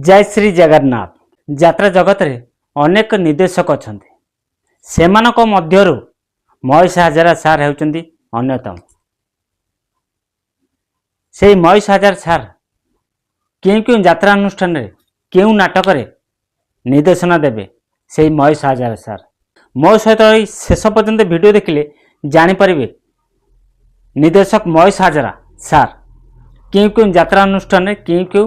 जय श्री जगन्नाथ। यात्रा जगत रे अनेक निर्देशक अच्छा से मध्यरु महेश हजारा सार होउचंदी अन्यतम। से महेश हजार सार क्यों क्यों यात्रा अनुष्ठान रे क्यों नाटक रे निर्देशना देवे से महेश हजार सार मो सहित शेष पर्यंत वीडियो देखिले जानीपारे निर्देशक महेश हजारा सार क्यों क्यों यात्रा अनुष्ठान रे क्यों क्यों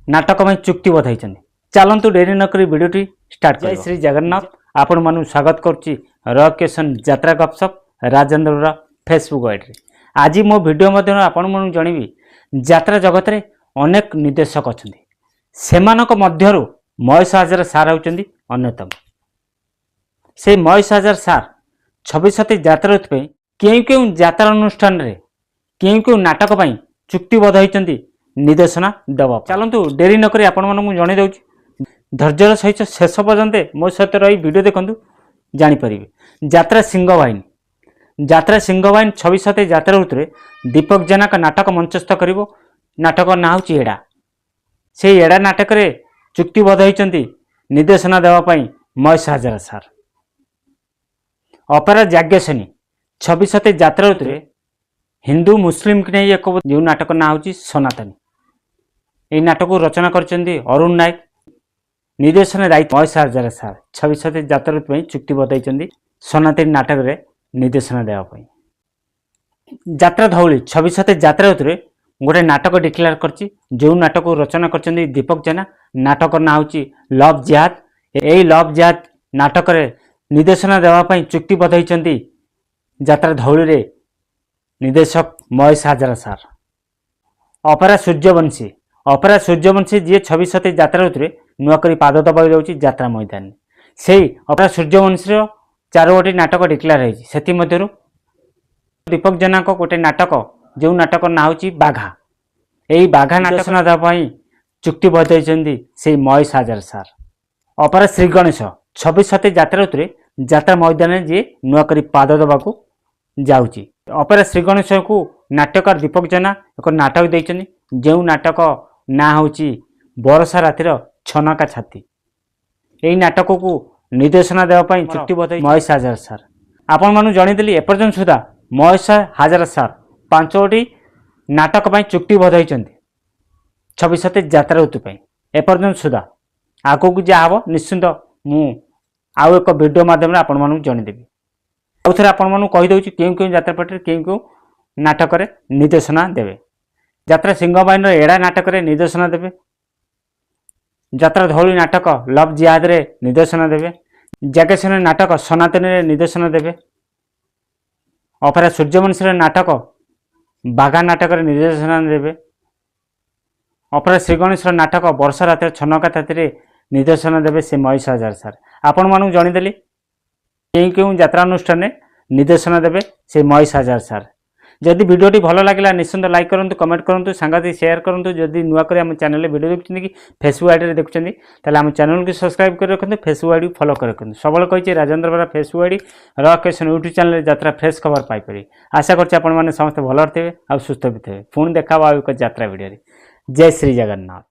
नाटक में चुक्तिबद्ध होती। चलतु डेरी नक वीडियो स्टार्ट। जय श्री जगन्नाथ। आपण मानू स्वागत करुच्ची रकेशन यात्रा गपसप राजेन्द्र फेसबुक आईडी। आज मो वीडियो मध्य आपण मानू जनइबी यात्रा जगत रे अनेक निर्देशक अच्छा से मध्यरु महेश हजार सार होउचंदी अन्यतम। से महेश हजार सार 26 यात्रा क्यों क्यों यात्रा अनुष्ठान रे क्यों क्यों नाटक पर चुक्तिबद्ध होती निर्देशना देवा। चलतु डेरी नक आपण मानू जन दूँ धैर्यर सहित शेष पर्यंत मो सहित रही वीडियो देखूँ जानीपर। यात्रा सिंह बाहिनी यात्रा सिंह बाहिनी 26 यात्रा ऋतु दीपक जेना का नाटक मंचस्थ कर नाटक ना हूँ एड़ा। से एड़ा नाटक रे चुक्तिबद्ध होती निर्देशना देवाई महेश हजार सार। अपेरा याज्ञसेनी 26 यात्रा ऋतु हिंदू मुस्लिम की नहीं एक जो नाटक ना हूँ सनातनी। यही नाटक रचना करचंदी अरुण नायक। निर्देशन दायित्व महेश हजार सार 26 यात्रा ऋतु चुक्तिबद्ध होती सनातनी नाटक रे निर्देशना देवाई। यात्रा धौली 26 यात्रा ऋतु गोटे नाटक डिक्लेयर करची जो नाटक रचना करचंदी दीपक जेना। नाटक ना हूँ लव जिहाद। यही लव जिहाद नाटक रे निर्देशना देवाई चुक्तिबद्ध होती यात्रा धौली रे निर्देशक महेश हजार सार। अपेरा सूर्यवंशी अपेरा सूर्यवंशी जी 26 यात्रा ऋतु नुआक पाद दबाई जाऊँगी यात्रा मैदान से अपेरा सूर्यवंशी 4 गोटी नाटक डिक्लेयर होती। दीपक जेना गोटे नाटक जो नाटक ना हूँ बाघा। यही बाघा नाटक देवाई चुक्तिबद्ध होती से महेश हजार सार। अपेरा श्री गणेश 26 यात्रा ऋतु यात्रा मैदान जी नुआक पाद दबाक जाऊँगी। अपेरा श्री गणेश को नाट्यकार दीपक जेना एक नाटक देते जो नाटक ना हूँ बरसा रातिर छनका छाती। यही नाटक को निर्देशना देवाई चुक्तिबद्ध महेश हजार सार। आपण मानू जनईदेली एपर्यंत सुधा महेश हजार सार 5 गोटी नाटक चुक्तिबद्ध होती 26 यात्रा ऋतु एपर्यंत सुधा। आगक जहाँ हम निश्चिंत मु आउ एक वीडियो माध्यम आपण मानू जनईदेवी। आउ थे आपण मानू कहीदे क्यों क्यों यात्रा पार्टी क्यों क्यों नाटक रे निर्देशना देवे। यात्रा सिंह बाहिनी एड़ा नाटक रे निर्देशना देवे। यात्रा धौली नाटक लव जिहाद रे निर्देशना देवे। याज्ञसेनी नाटक सनातनी रे निर्देशना देवे। अपेरा सूर्यवंशी नाटक बाघा नाटक रे निर्देशना देवे। अपेरा श्री गणेश नाटक वर्षा रातिर छनका छाती निर्देशना देवे से महेश हजार सार। आपण मानू जनईदेली क्यों क्यों यात्रा अनुष्ठान निर्देशना देवे से महेश हजार सार। जदि वीडियोटी भल लगे निश्चिंत लाइक करूँ कमेंट करूँ सांगाती शेयर करूँ। जदि नुआ कर आम चैनल वीडियो देखते कि फेसबुक आईडी देखते आम चैनल को सब्सक्राइब कर रखते फेसबुक आईडी फॉलो कर रखते। सब कही राजेन्द्र बेरा फेसबुक आईडी रकेशन यूट्यूब चैनल यात्रा फ्रेश खबर पाइपर। आशा करते समस्त भल थे आ सुस्थ भी थे। पुणी देखा एक यात्रा वीडियो। जय श्री जगन्नाथ।